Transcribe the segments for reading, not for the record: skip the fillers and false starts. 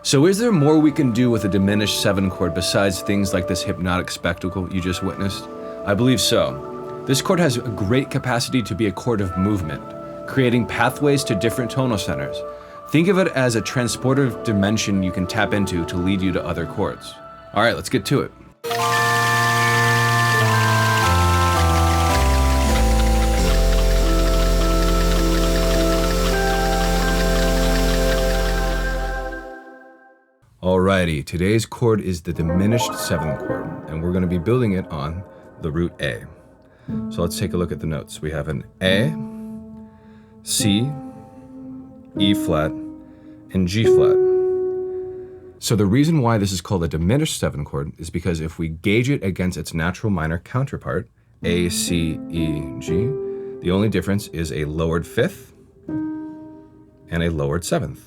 So is there more we can do with a diminished 7 chord besides things like this hypnotic spectacle you just witnessed? I believe so. This chord has a great capacity to be a chord of movement, creating pathways to different tonal centers. Think of it as a transportive dimension you can tap into to lead you to other chords. All right, let's get to it. Alrighty, today's chord is the diminished 7th chord, and we're going to be building it on the root A. So let's take a look at the notes. We have an A, C, E flat, and G flat. So the reason why this is called a diminished 7th chord is because if we gauge it against its natural minor counterpart, A, C, E, G, the only difference is a lowered 5th and a lowered 7th.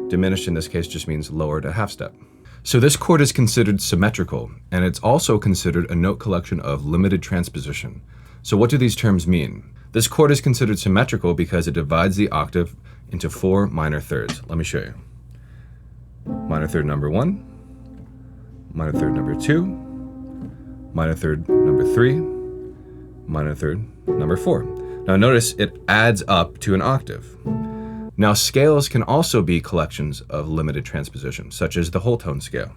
Diminished in this case just means lowered a half step. So this chord is considered symmetrical, and it's also considered a note collection of limited transposition. So what do these terms mean? This chord is considered symmetrical because it divides the octave into 4 minor thirds. Let me show you. Minor third number 1, minor third number 2, minor third number 3, minor third number 4. Now notice it adds up to an octave. Now, scales can also be collections of limited transposition, such as the whole tone scale.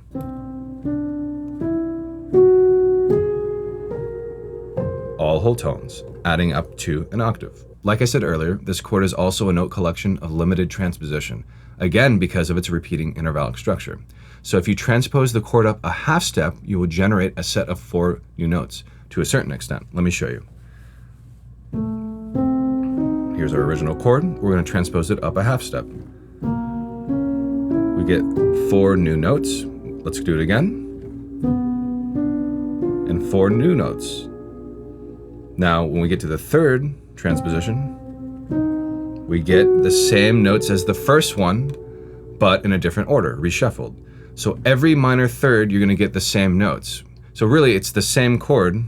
All whole tones, adding up to an octave. Like I said earlier, this chord is also a note collection of limited transposition, again because of its repeating intervallic structure. So if you transpose the chord up a half step, you will generate a set of 4 new notes to a certain extent. Let me show you. Here's our original chord. We're going to transpose it up a half step. We get 4 new notes. Let's do it again. And 4 new notes. Now, when we get to the third transposition, we get the same notes as the first one, but in a different order, reshuffled. So every minor third, you're going to get the same notes. So really, it's the same chord,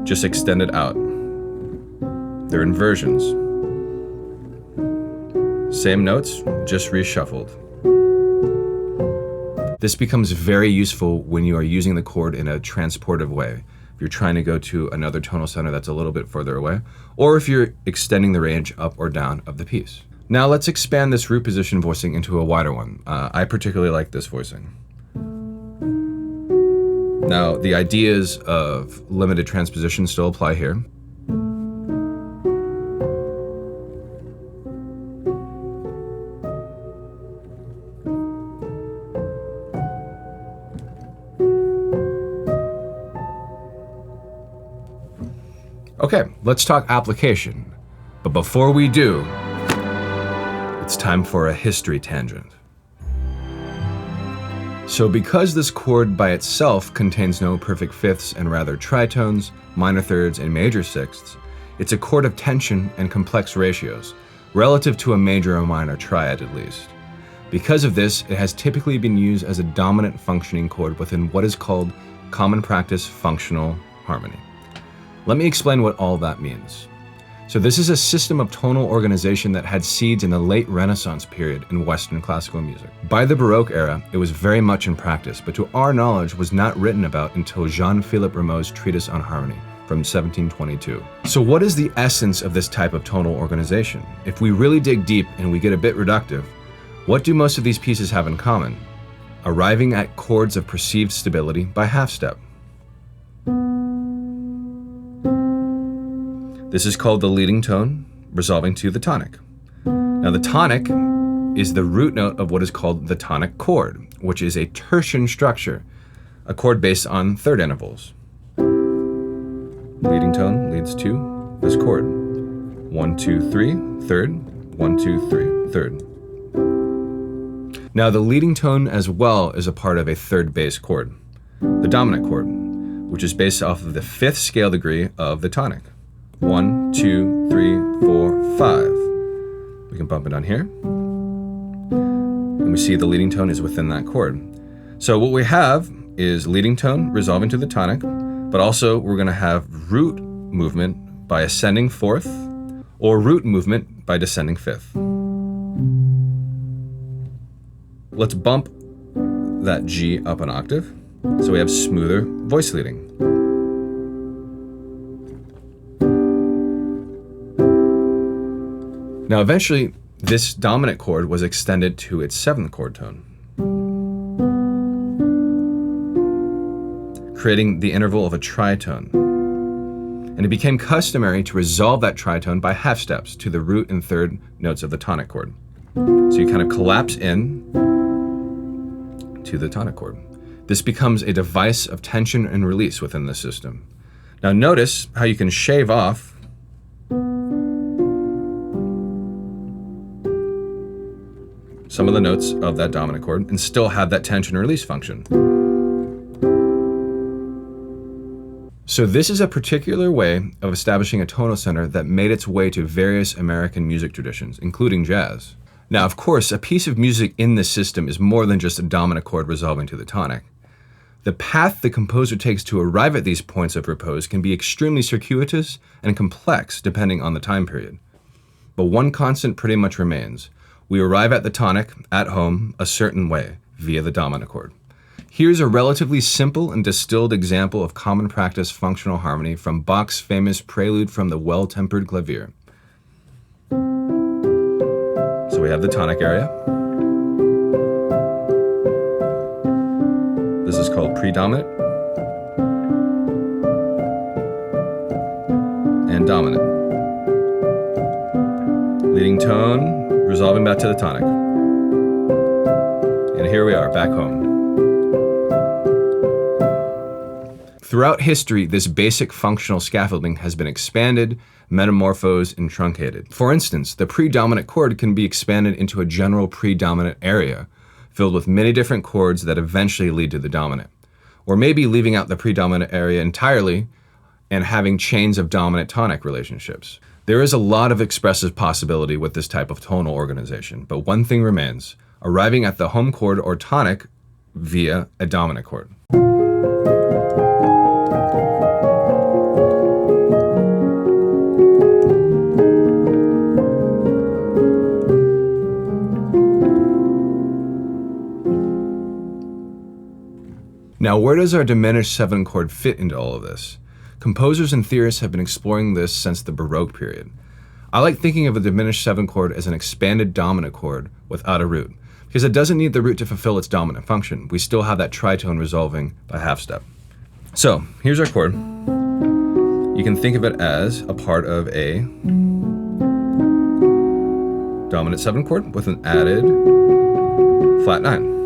just extended out. They're inversions. Same notes, just reshuffled. This becomes very useful when you are using the chord in a transportive way. If you're trying to go to another tonal center that's a little bit further away, or if you're extending the range up or down of the piece. Now let's expand this root position voicing into a wider one. I particularly like this voicing. Now the ideas of limited transposition still apply here. Okay, let's talk application. But before we do, it's time for a history tangent. So because this chord by itself contains no perfect fifths and rather tritones, minor thirds, and major sixths, it's a chord of tension and complex ratios, relative to a major or minor triad at least. Because of this, it has typically been used as a dominant functioning chord within what is called common practice functional harmony. Let me explain what all that means. So this is a system of tonal organization that had seeds in the late Renaissance period in Western classical music. By the Baroque era, it was very much in practice, but to our knowledge was not written about until Jean-Philippe Rameau's treatise on harmony from 1722. So what is the essence of this type of tonal organization? If we really dig deep and we get a bit reductive, what do most of these pieces have in common? Arriving at chords of perceived stability by half step. This is called the leading tone, resolving to the tonic. Now the tonic is the root note of what is called the tonic chord, which is a tertian structure, a chord based on third intervals. Leading tone leads to this chord. 1, 2, 3, third, 1, 2, 3, third. Now the leading tone as well is a part of a third bass chord, the dominant chord, which is based off of the 5th scale degree of the tonic. 1, 2, 3, 4, 5. We can bump it on here. And we see the leading tone is within that chord. So what we have is leading tone resolving to the tonic, but also we're going to have root movement by ascending 4th or root movement by descending 5th. let's bump that G up an octave so we have smoother voice leading. Now eventually, this dominant chord was extended to its 7th chord tone, creating the interval of a tritone. And it became customary to resolve that tritone by half steps to the root and 3rd notes of the tonic chord. So you kind of collapse in to the tonic chord. This becomes a device of tension and release within the system. Now notice how you can shave off some of the notes of that dominant chord and still have that tension and release function. So this is a particular way of establishing a tonal center that made its way to various American music traditions, including jazz. Now, of course, a piece of music in this system is more than just a dominant chord resolving to the tonic. The path the composer takes to arrive at these points of repose can be extremely circuitous and complex depending on the time period. But one constant pretty much remains. We arrive at the tonic, at home, a certain way, via the dominant chord. Here's a relatively simple and distilled example of common practice functional harmony from Bach's famous Prelude from the Well-Tempered Clavier. So we have the tonic area. This is called predominant and dominant. Leading tone, resolving back to the tonic. And here we are, back home. Throughout history, this basic functional scaffolding has been expanded, metamorphosed, and truncated. For instance, the predominant chord can be expanded into a general predominant area, filled with many different chords that eventually lead to the dominant. Or maybe leaving out the predominant area entirely and having chains of dominant-tonic relationships. There is a lot of expressive possibility with this type of tonal organization, but one thing remains, arriving at the home chord or tonic via a dominant chord. Now, where does our diminished 7th chord fit into all of this? Composers and theorists have been exploring this since the Baroque period. I like thinking of a diminished 7th chord as an expanded dominant chord without a root, because it doesn't need the root to fulfill its dominant function. We still have that tritone resolving by half step. So, here's our chord. You can think of it as a part of a dominant 7th chord with an added flat 9.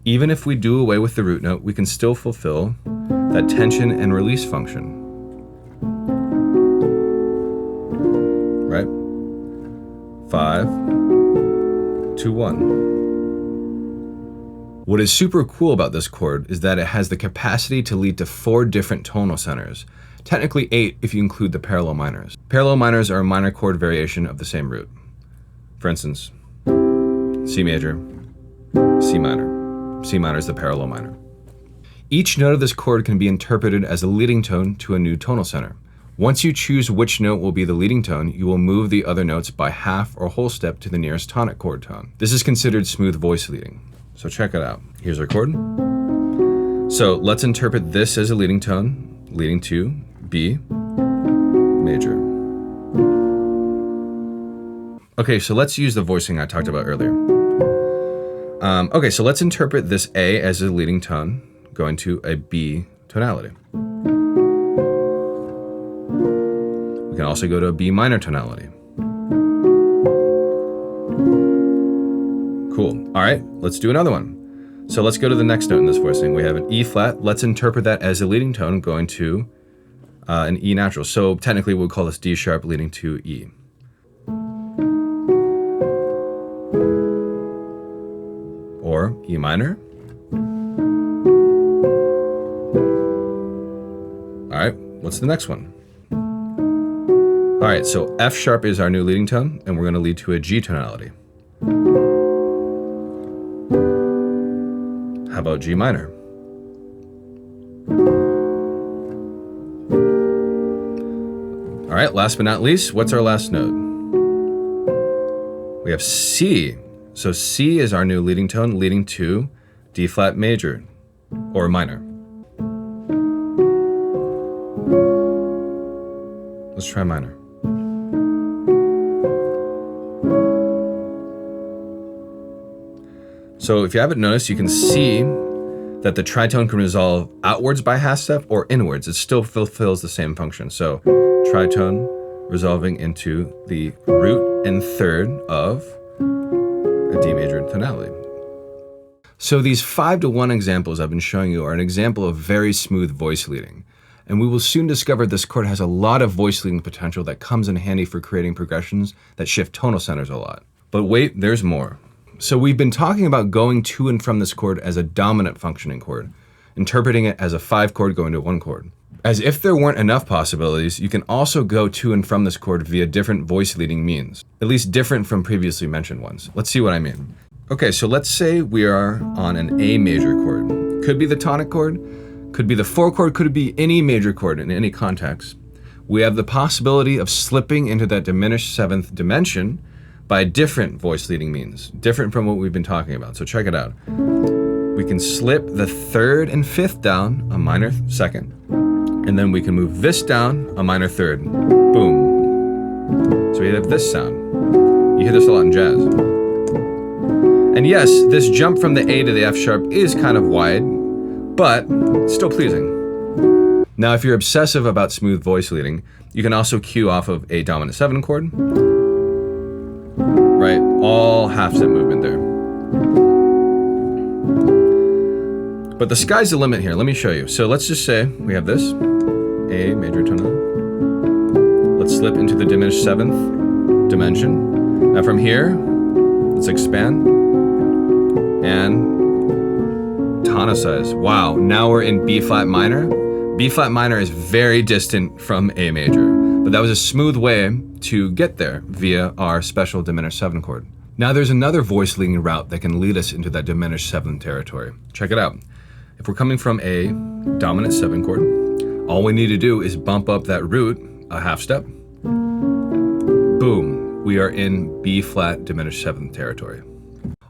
Even if we do away with the root note, we can still fulfill that tension and release function. Right? 5, 2, 1. What is super cool about this chord is that it has the capacity to lead to 4 different tonal centers. Technically 8 if you include the parallel minors. Parallel minors are a minor chord variation of the same root. For instance, C major, C minor. C minor is the parallel minor. Each note of this chord can be interpreted as a leading tone to a new tonal center. Once you choose which note will be the leading tone, you will move the other notes by half or whole step to the nearest tonic chord tone. This is considered smooth voice leading. So check it out. Here's our chord. So let's interpret this as a leading tone, leading to B major. Okay, so let's use the voicing I talked about earlier. Okay, so let's interpret this A as a leading tone, going to a B tonality. We can also go to a B minor tonality. Cool. All right, let's do another one. So let's go to the next note in this voicing. We have an E flat. Let's interpret that as a leading tone, going to an E natural. So technically we'll call this D sharp leading to E. Or E minor. All right, what's the next one? All right, so F sharp is our new leading tone, and we're going to lead to a G tonality. How about G minor? All right, last but not least, what's our last note? We have C. So C is our new leading tone, leading to D flat major or minor. Let's try minor. So if you haven't noticed, you can see that the tritone can resolve outwards by half step or inwards. It still fulfills the same function. So tritone resolving into the root and third of a D major tonality. So these 5-to-1 examples I've been showing you are an example of very smooth voice leading. And we will soon discover this chord has a lot of voice leading potential that comes in handy for creating progressions that shift tonal centers a lot. But wait, there's more. So we've been talking about going to and from this chord as a dominant functioning chord, interpreting it as a 5 chord going to 1 chord. As if there weren't enough possibilities, you can also go to and from this chord via different voice leading means, at least different from previously mentioned ones. Let's see what I mean. Okay, so let's say we are on an A major chord. Could be the tonic chord, could be the 4 chord, could be any major chord in any context. We have the possibility of slipping into that diminished 7th dimension by different voice leading means, different from what we've been talking about. So check it out. We can slip the 3rd and 5th down, a minor 2nd, and then we can move this down, a minor 3rd. Boom. So we have this sound. You hear this a lot in jazz. And yes, this jump from the A to the F sharp is kind of wide, but still pleasing. Now, if you're obsessive about smooth voice leading, you can also cue off of a dominant 7 chord. Right, all half step movement there. But the sky's the limit here. Let me show you. So let's just say we have this A major tonality. Let's slip into the diminished 7th dimension. Now from here, let's expand and tonicize. Wow, now we're in B flat minor. B flat minor is very distant from A major, but that was a smooth way to get there via our special diminished 7 chord. Now there's another voice leading route that can lead us into that diminished 7 territory. Check it out. If we're coming from a dominant 7 chord, all we need to do is bump up that root a half step. Boom, we are in B flat diminished 7th territory.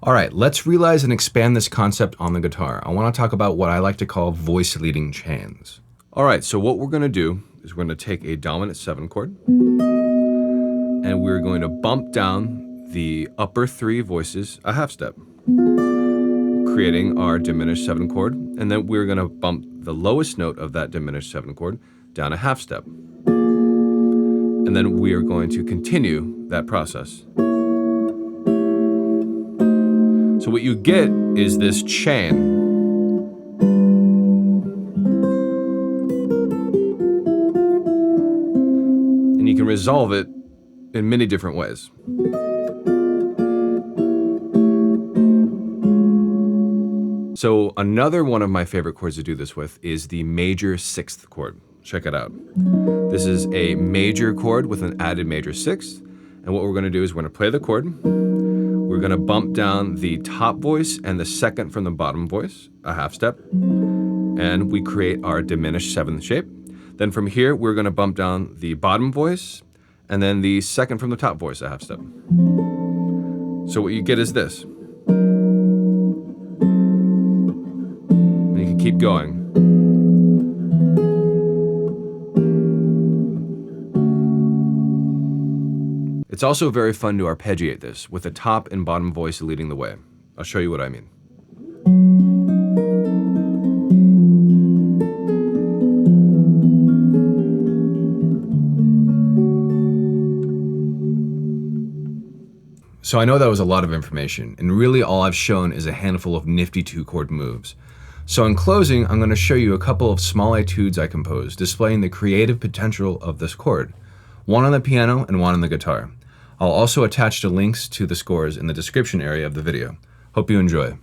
All right, let's realize and expand this concept on the guitar. I want to talk about what I like to call voice leading chains. All right, so what we're going to do is we're going to take a dominant 7 chord and we're going to bump down the upper 3 voices a half step, creating our diminished 7 chord, and then we're going to bump the lowest note of that diminished 7 chord down a half step. And then we are going to continue that process. So what you get is this chain. And you can resolve it in many different ways. So another one of my favorite chords to do this with is the major 6th chord. Check it out. This is a major chord with an added major 6th. And what we're going to do is we're going to play the chord. We're going to bump down the top voice and the 2nd from the bottom voice, a half step. And we create our diminished 7th shape. Then from here, we're going to bump down the bottom voice and then the 2nd from the top voice, a half step. So what you get is this. And you can keep going. It's also very fun to arpeggiate this, with the top and bottom voice leading the way. I'll show you what I mean. So I know that was a lot of information, and really all I've shown is a handful of nifty 2-chord moves. So in closing, I'm going to show you a couple of small etudes I composed, displaying the creative potential of this chord. One on the piano and one on the guitar. I'll also attach the links to the scores in the description area of the video. Hope you enjoy.